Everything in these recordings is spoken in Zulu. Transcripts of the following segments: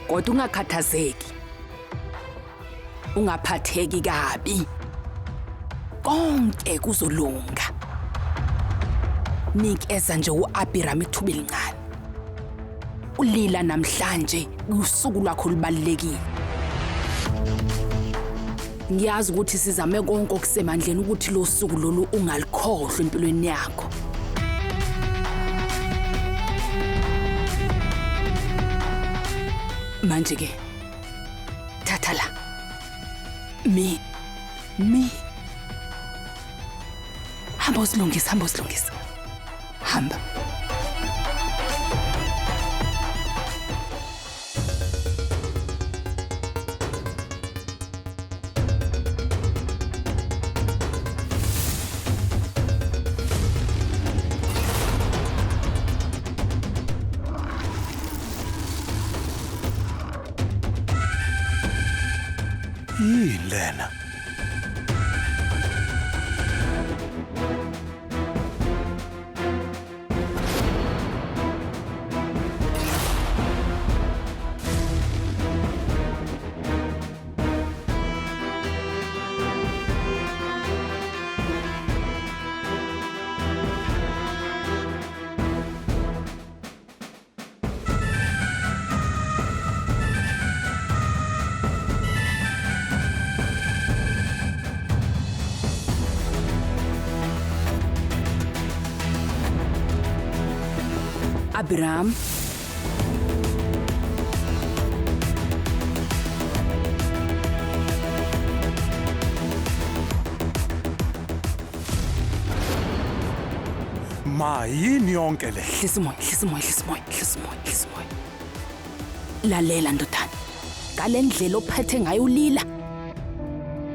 kodwa ungakhathazeki. Ungaphatheki kabi. Konke kuzolunga. Nikeza nje uAbiram ithuba elincane. Ulila namhlanje usuku lwakho lubalulekile. Ngiyazi ukuthi sizame konke okusemandleni ukuthi lo suku lolu ungalikhohlwa empilweni yakho. Manje ke thatha la. Mi. Hamba usilungisa. Hamba. Lena. Abiram. Ma yini yonke le? Hlisa umoya. Lalela ndodana. Ngalendlela ophethe ngayo ulila.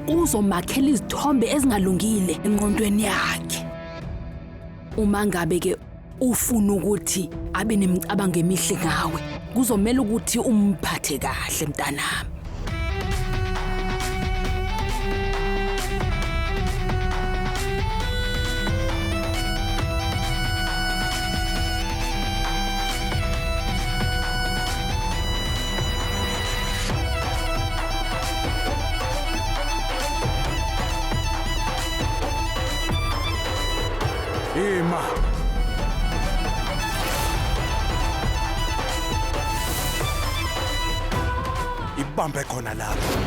Uzomakhela izithombe ezingalungile engqondweni yakhe. Uma ngabe ke ufuna ukuthi abe nemicabango emihle ngawe, kuzomela ukuthi umphathe kahle mntanami. Ma. Ibambe khona lapho.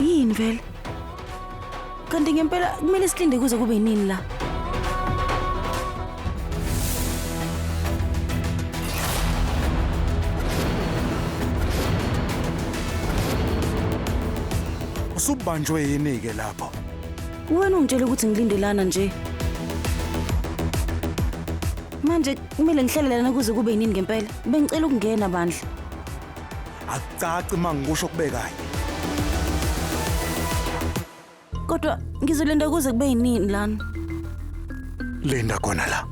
Yini vele? Kanti ngempela kumele silinde kuze kube yini la? Usubanjwe yini ke lapho? Wena ungitshela ukuthi ngilindelana nje. Manje kumele ngihlelelana kuze kube yini ngempela? Bengicela ukungena bandla. Akucaci mangikusho kubekayo. Kodwa ngizolinda kuze kube yini lana? Linda khona la.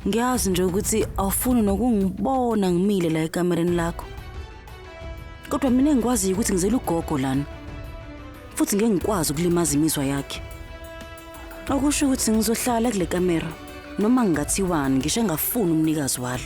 Ngiyazi nje ukuthi awufuni nokungibona ngimile la ekamereni lakho. Kodwa mina ngikwazi ukuthi ngizele ugogo lana. Futhi ngeke ngikwazi ukulimaza imizwa yakhe. Akusho ukuthi ngizohlala kule kamera noma ngingathiwani ngisho engafuni umnikazi walo.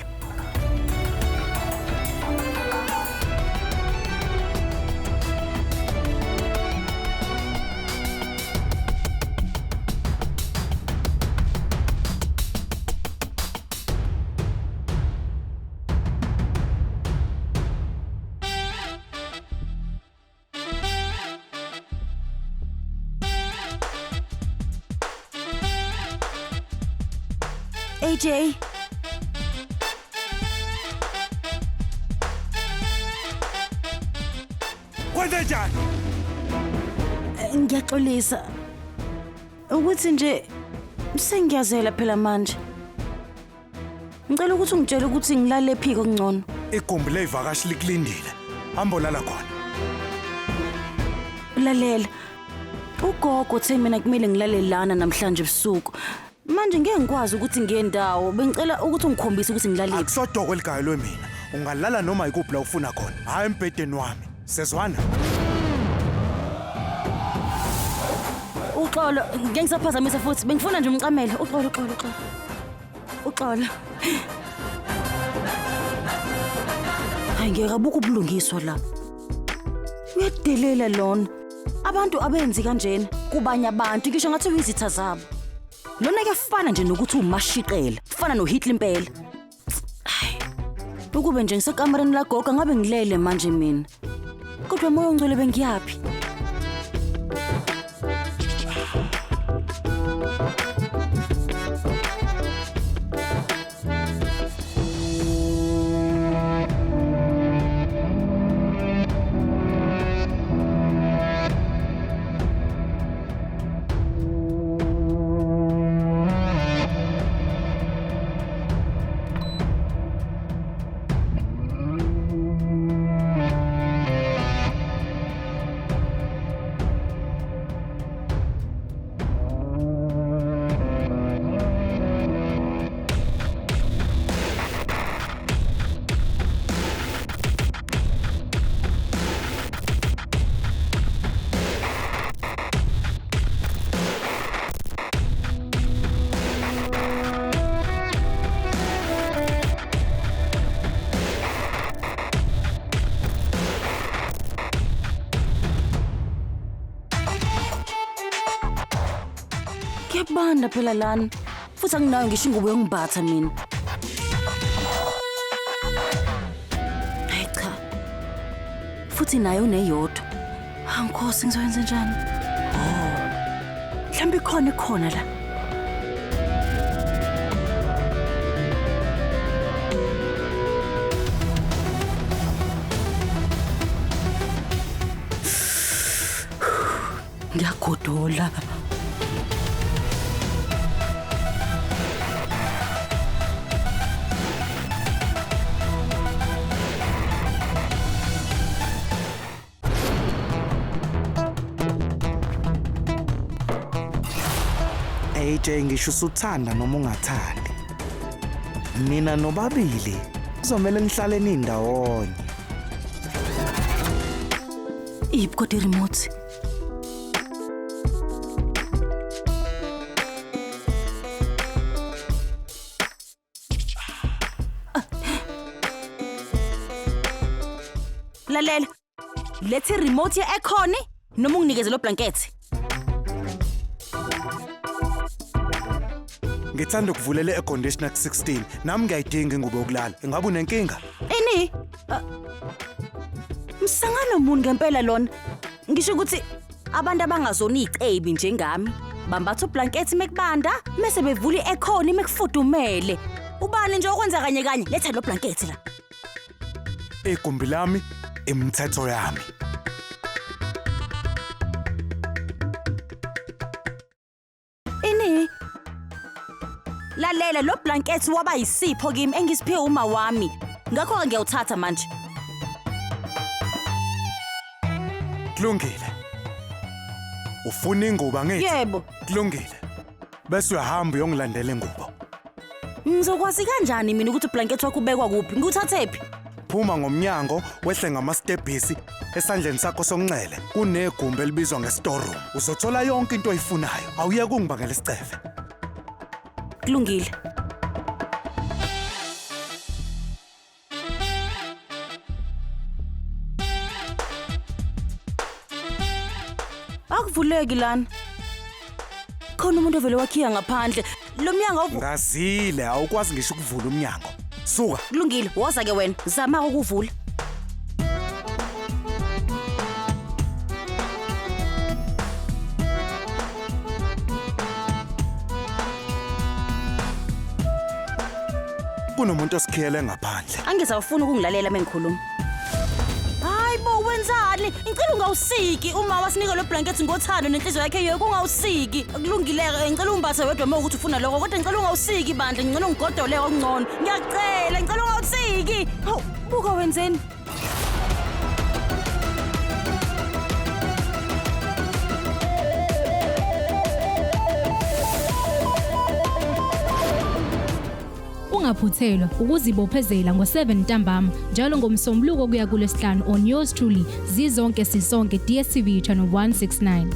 AJ. Kwenzenjani? Ngiyaxolisa. Ukuthi nje sengiyazela phela manje. Ngicela ukuthi ungitshele ukuthi ngilale phiko kungcono. Igumbi leyivakashi likulindile. Hamba olala khona. Lalela. Ugogo uthe mina kumele ngilale lana namhlanje ebusuku. Manje ngeke ngikwazi ukuthi ngiye ndawo. Bengicela ukuthi ungikhombise ukuthi ngilaliphi. Akusodoko eligayo lwemina. Ungalala noma ikuphi la ufuna khona. Hayi embhedeni wami. Sezwana? Uxolo, ngeke ngisaphazamisa futhi. Bengifuna nje umcamelo. Uxolo. Uxolo. Hayi ngeke abuku ubulungiswa la. Uyadelela lona. Abantu abenzi kanjena kubanye abantu ngisho ngathi uyizitha zabo. Lona kuyafana nje nokuthi umashiqela, fana noHitler impela. Ukube nje ngisekamereni la gogo ngabe ngilele manje mina. Kodwa moya ongcwele bengiyapi? Kuyabanda phela lana. Futhi anginayo ngisho ingubo yongibatha mina. Hayi cha. Futhi nayo uneyodwa. Angikhosi ngizoyenza njani? Mhlambe khona la. Ngiyagodola. AJ ngisho usuthanda noma ungathandi. Mina nobabili kuzomela nihlale nindawonye. Iphi kodwa remote? Lalela. Lethe remote ye-aircon noma unginikeze lo blanket. Ngithanda ukuvulela i-air conditioner ku-16. Nami ngiyayidinga ingubo yokulala. Ingabe unenkinga? Ini? Msangano muni ngempela lona. Ngisho ukuthi abantu abangazona icebi njengami bambatha ublanket mekubanda mase bevula i-aircon mekufudumele. Ubani nje okwenza kanye letha lo blanket la. Igumbi lami imithetho yami. Ini? Lalela lo blanket waba yisipho kimi engisiphiwe uma wami. Ngakho ke ngiyawuthatha manje. Kulungile. Ufuna ingubo ngithi? Yebo. Kulungile. Bese uyahamba uyongilandela ingubo. Ngizokwazi kanjani mina ukuthi ublanket wakho ubekwa kuphi? Ngikuthathephi? Phuma ngomnyango wehle ngama-stebhisi esandleni sakho sonxele. Kunegumbi elibizwa nge-storeroom. Uzothola yonke into oyifunayo. Awuyeke ungibangela isiceve. Kulungile. Akuvuleki lana. Khona umuntu ovele wakhiya ngaphandle. Lo mnyango Ngazile awukwazi ngisho ukuvula umnyango. Suka. kulungile. Woza ke wena. Zama ukuvula. Kunomuntu osikhiyele ngaphandle. Angizawufuna ukungilalela mengikhuluma. Hayibo wenzani? Ngicela ungawusiki uma wasinika lo blanket ngothando nenhliziyo yakhe yonke ungawusiki. Akulungileke ngicela umbathe wedwa uma ukuthi ufuna lokho kodwa ngicela ungawusiki bandla ngicela ungigodole okungcono. Ngiyacela ngicela ungawusiki. Hawu buka wenzeni? Ungaphuthelwa ukuzibophezela ngo7 ntambama njalo ngomsombuluko kuya kuLesihlanu on yours truly zizonke sisonke DStv channel 169.